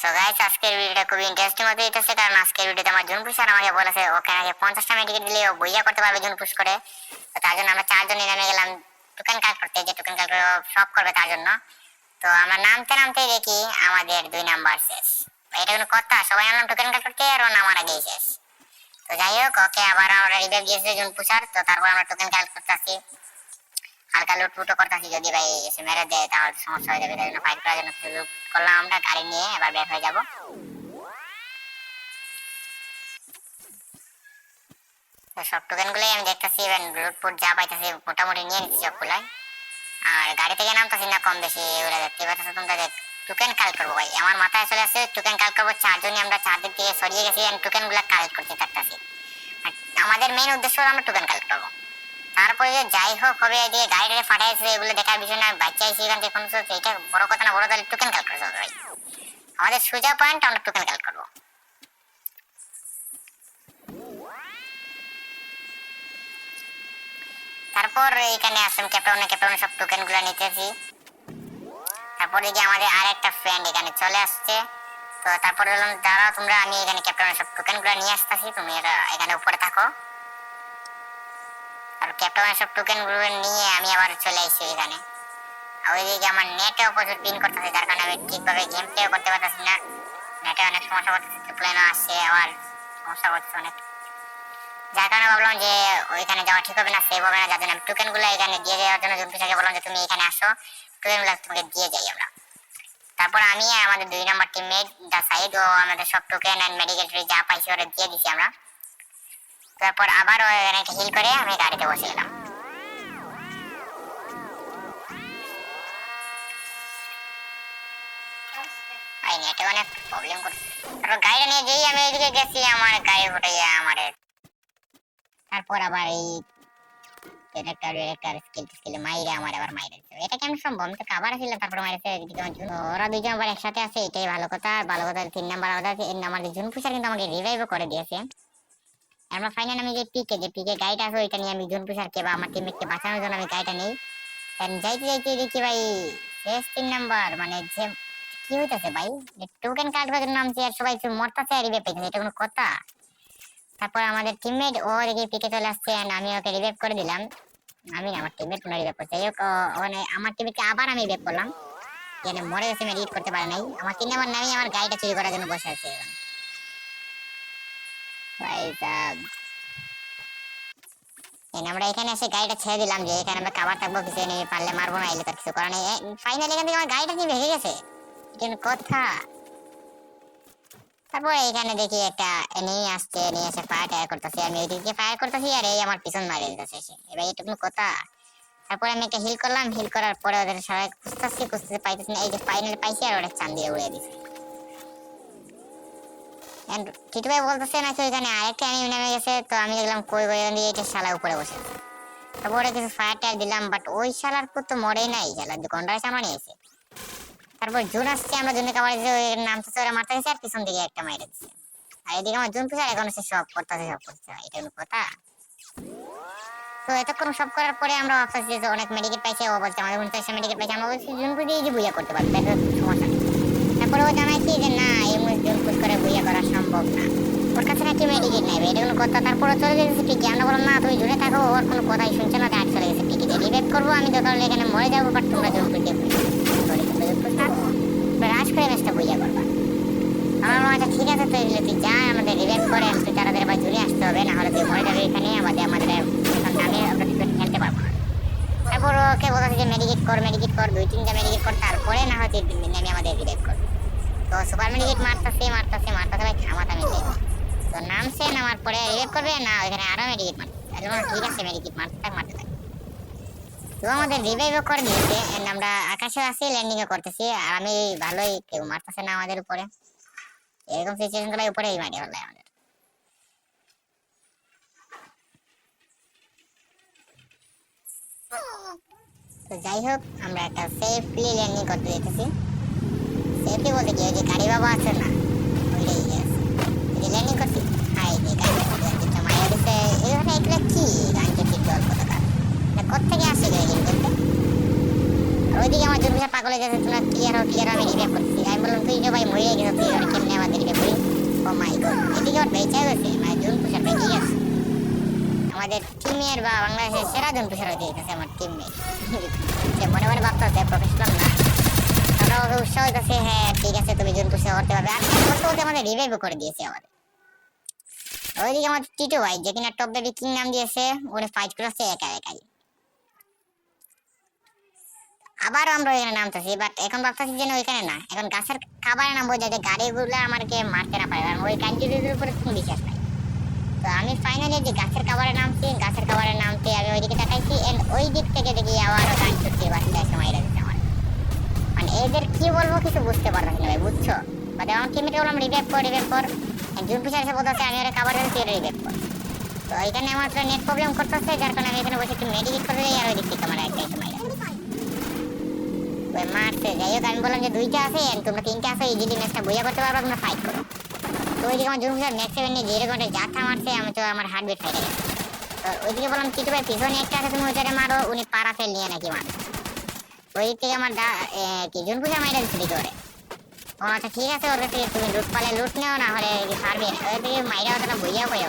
So guys, আজকের ভিডিওটা খুবই ইন্টারেস্টিং হতে যাচ্ছে, কারণ আজকের ভিডিওতে আমার জুন পুষার আমাকে বলেছে ওকে আগে 50টা মেডিকেট দিলে ও বইয়া করতে পারবে জুন পুশ করে। তো তার জন্য আমরা চারজনই নেমে গেলাম টোকেন কালেক্ট করতে, যে টোকেন কালেক্ট সব করবে তার জন্য। তো আমরা নামতে নামতেই দেখি আমাদের 2 নাম্বার শেষ। এটা কোনো কথা? সবাই আমরা টোকেন কালেক্ট করতে আর ও নামার আগেই শেষ। তো যাই হোক, ওকে আবার আমরা রিভাইভ দিয়েছে জুন পুষার। তো তারপর আমরা টোকেন কালেক্ট করতে আসি, হালকা লুটপুটও করতেছি, যদি ভাই এসে মেরে দেয় তাহলে সমস্যা হয়ে যাবে। তাই জন্য ফাইট করার জন্য লুট করলাম আমরা, গাড়ি নিয়ে এবার বের হয়ে যাবো। সব টোকেন গুলোই আমি দেখতেছি, লুটপুট যা পাইতেছি মোটামুটি নিয়ে নিচ্ছি সবগুলাই। আর গাড়ি থেকে নামতেছি না কম বেশি, ওরা দেখতে পাচ্ছ তোমরা। টোকেন কালেক্ট করবো ভাই, আমার মাথায় চলে আসছে টোকেন কালেক্ট করবো। চারজনই আমরা চারদিক থেকে সরিয়ে গেছি, টোকেন গুলা কালেক্ট করতে থাকতেছি। আমাদের মেইন উদ্দেশ্য হলো আমরা টোকেন কালেক্ট করবো। তারপরে যে যাই হোক হবে, এদিকে গাড়িটাকে ফাটাইছে, এগুলো দেখার বিষয় না। বাচ্চা আইসি এখান থেকে কোনো, এটা বড় কথা না। বড় তাহলে টোকেন কালেক্ট করতে হবে ভাই। আমাদের সোজা পয়েন্ট, আমরা টোকেন কালেক্ট করবো। তারপর এখানে আসলাম ক্যাপ্টেনে সব টোকেন গুলা নিতেছি। তারপর দিকে আমাদের আর একটা ফ্রেন্ড এখানে চলে আসছে। তো তারপর বললাম দাঁড়াও তোমরা, আমি এখানে ক্যাপ্টেনের সব টোকেন গুলা নিয়ে আসতেছি, তুমি এখানে উপরে থাকো। আর ক্যাপ্টেনের সব টোকেন গুলো নিয়ে আমি আবার চলে আসছি এখানে। ওইদিকে আমার নেটেও প্রচুর পিন করতেছে, যার কারণে আমি ঠিকভাবে গেম প্লেও করতে পারতেছি না। নেটে অনেক সমস্যা করতেছে, প্লেনও আসছে, আবার সমস্যা করতেছে অনেক। যার কারণে ভাবলাম যে ওইখানে যাওয়া ঠিক হবে না, সেভ হবে না। যার জন্য আমি টোকেন গুলো এখানে দিয়ে দেওয়ার জন্য জুনপিসাকে বললাম যে তুমি এখানে আসো, টোকেন গুলো তোমাকে দিয়ে যাই আমরা। তারপর আমি আমাদের 2 নাম্বার টিমমেট দা সাইড, ও আমাদের সব টোকেন এন্ড মেডিকেল যা পাইছি ওরা দিয়ে দিছি আমরা। তারপর আবার এখানে হিল করে আমি গাড়িতে বসে গেলাম। নেটে অনেক প্রবলেম করছে। তারপর গাড়িটা নিয়ে যেই আমি এদিকে গেছি, আমার গাড়ি উঠাইয়া আমার। তারপর আবার এই স্কিল মাইরে আমার আবার মাইরে দিচ্ছে। এটা কেমন সম্ভব? আমি তো কাভার ছিল, তারপর মাইরেছে। ওরা দুইজন আবার একসাথে আছে, এটাই ভালো কথা। ভালো কথা 3 নাম্বার আলাদা আছে, আমার জুন পুষার কিন্তু আমাকে রিভাইভও করে দিয়েছে। আমরা ফাইনাল আমি যে পিকে গাড়িটা আছে ওইটা নিয়ে আমি জুন পুষারকে বা আমার টিমমেটকে বাঁচানোর জন্য আমি গাড়িটা নেই। যাইতে যাইতে দেখি ভাই শেষ 3 নাম্বার, মানে যে কি হইতাছে ভাই, টোকেন কাটবার জন্য নামছি আর সবাই মরতাছে আর রিভাইভ পাইতেছে, এটা কোনো কথা? তারপর আমাদের টিমমেট ও দেখি পিকে চলে আসছে, আমি ওকে রিভাইভ করে দিলাম। আমি আমার টিমমেট পুনরায় রিভাইভ করছে। মানে আমার টিমমেটকে আবার আমি রিভাইভ করলাম, যেন মরে গেছে, আমি রিড করতে পারে নাই। আমার 3 নাম্বার নামি আমার গাড়িটা চুরি করার জন্য বসে আছে এখন ভাই সাহেব। আমরা এখানে এসে গাড়িটা ছেড়ে দিলাম, যে এখানে আমরা কাভার থাকবো, কিছু নিয়ে পারলে মারবো না, এলে তার কিছু করার নেই। ফাইনালি এখান থেকে আমার গাড়িটা কি ভেঙে গেছে, কিন্তু কথা। তারপর এখানে দেখি একটা এনিমি আসছে, নিয়ে এসে ফায়ার করতেছে, আমি এদিকে ফায়ার করতেছি আর এই আমার পিছন মারিয়ে দিতেছে সে। এবার এটা কোনো কথা? তারপর আমি একটা হিল করলাম, হিল করার পরে ওদের সবাই খুঁজতেছি পাইতেছি না। এই যে ফাইনালি পাইছি আর ওটা চান দিয়ে উড়িয়ে দিছে। টিটু ভাই বলতেছে নাকি ওইখানে আরেকটা এনিমি নেমে গেছে। তো আমি দেখলাম কই দিয়ে এটা শালা উপরে বসে আছে। তারপরে কিছু ফায়ার টায়ার দিলাম, বাট ওই শালার তো মরেই নাই, শালা গন্ডার সামনে নিয়েছে। তারপর জুন আসছে, আমরা জুনে কাভার দিয়েছি, ওই নামতেছে ওরা মারতে গেছে আর পিছন দিকে একটা মাইরে দিচ্ছে। আর এদিকে আমার জুন পিছার এখন সে সব করতেছে, এটা কোনো কথা? তো এতক্ষণ সব করার পরে আমরা ভাবতেছি যে অনেক মেডিকেট পাইছে, ও বলছে আমাদের 49টা মেডিকেট পাইছে। আমরা বলছি জুন পুজ এই বুইয়া করতে পারবে, এটা সমস্যা নেই। তারপরে ও জানাইছি যে না, এই জুন পুজ করে বুইয়া করা সম্ভব না, ওর কাছে নাকি মেডিকেট নেবে, এটা কোনো কথা? তারপরে চলে গেছে পিকে। আমরা বললাম না তুমি জুনে থাকো, ওর কোনো কথাই শুনছে না, তার চলে গেছে পিকে। রিভাইভ করবো আমি, দরকার হলে এখানে মরে যাবো, বাট তোমরা জুন পুজে রাজ করে ম্যাচটা বুইয়া করবা। আমার মনে হয় ঠিক আছে, তো এগুলো তুই যা, আমাদের রিভাইভ করে তুই তাড়াতাড়ি আবার জুড়ে আসতে হবে, না হলে তুই মরে যাবে এখানে, আমাদের নামে আমরা খেলতে পারবো না। তারপর ওকে বলতেছে যে মেডিকেট কর 2-3টা মেডিকেট কর, তারপরে না হয়তো নেমে আমাদের রিভাইভ করবে। তো সুপার মেডিকেট মারতেছে ভাই, থামাতে আমি তো নামছে, নামার পরে রিভাইভ করবে না, ওইখানে আরো মেডিকেট মারতেছে। ঠিক আছে, মেডিকেট মারতে থাক। তো আমাদের রিভাইভও করে দিয়েছে, আমরা আকাশে আছি, ল্যান্ডিংও করতেছি, আর আমি ভালোই, কেউ মারতেছে না আমাদের উপরে। এরকম সিচুয়েশন গুলো উপরেই মারি হলো আমাদের। তো যাই হোক, আমরা একটা সেফলি ল্যান্ডিং করতে যেতেছি। সেফলি বলতে কি, ওই যে গাড়ি বাবা আছে না, ওইটাই আছে। এই ল্যান্ডিং করছি, হাই যে গাড়ি মাইরা দিচ্ছে। এখানে এগুলো কি গানকে ঠিক জল কোথাকার, কোথেকে আসে এগুলো কিন্তু? ওই ওইদিকে আমার জুনপুষার পাগল হয়ে গেছে, তোমরা ক্লিয়ার আমি রিভাইভ করছি। আমি বললাম তুই যে ভাই মরে গেছে, তুই আর কেমনে আমাদের রিভাইভ করি। ও মাই গড, এদিকে ওর বেঁচে গেছে, মানে জুনপুষার বেঁচে গেছে। আমাদের টিমের বা বাংলাদেশের সেরা জুনপুষার হয়ে গেছে আমার টিমমেট। যে মনে মনে ভাবতেছে প্রফেশনাল না, তারা ওকে উৎসাহ দিতেছে, হ্যাঁ ঠিক আছে তুমি জুনপুষার করতে পারবে। আর বলতে বলতে আমাদের রিভাইভ করে দিয়েছে আমাদের। ওইদিকে আমার টিটু ভাই যে কিনা টপ বেবি কিং নাম দিয়েছে, ওরে ফাইট করছে একা একাই। আবারও আমরা ওইখানে নামতেছি, বাট এখন ভাবতেছি যেন ওইখানে না, এখন গাছের খাবারে নামবো যাতে গাড়িগুলো আমাকে মারতে না পারে, কারণ ওই কান্ট্রির উপরে কোনো বিশ্বাস নাই। তো আমি ফাইনালি যে গাছের খাবারে নামছি, গাছের খাবারে নামতে আমি ওইদিকে তাকাইছি, এন্ড ওই দিক থেকে দেখি আবারও গান ছুটছে, বাচ্চা এসে মাইরা দিচ্ছে আমার। মানে এদের কি বলবো কিছু বুঝতে পারতেছি না ভাই, বুঝছো? বাট আমার টিমমেটে বললাম রিভাইভ কর, জুন পিছার এসে বলতেছে আমি ওরা খাবার দিচ্ছি, ওরা রিভাইভ কর। তো এখানে আমার নেট প্রবলেম করতেছে, যার কারণে আমি এখানে বসে একটু মেডিকেট করে দিই, আর ওই দিক থেকে আমার একটা এসে মাইরা মারছে। যাই হোক আমি বললাম যে দুইটা আছে, তোমরা তিনটা আছে, ইজিলি ম্যাচটা বইয়া করতে পারবা, তোমরা ফাইট করো। তো ওইদিকে আমার জুনপুষার ম্যাক্স 7 নিয়ে যেরকম একটা জাথা মারছে, আমি তো আমার হার্টবিট ফাইটে গেছে। তো ওইদিকে বললাম টিটু ভাই পিছনে একটা আছে, তুমি ওইটারে মারো, উনি পাড়া ফেল নিয়ে নাকি মারো। ওই দিক থেকে আমার কি জুনপুষার মাইরা দিচ্ছে দিকে ওরে। ও আচ্ছা ঠিক আছে, ওর কাছে তুমি লুট পালে লুট নেও, না হলে পারবে না। ওই দিকে মাইরা ওটা বইয়া বইয়া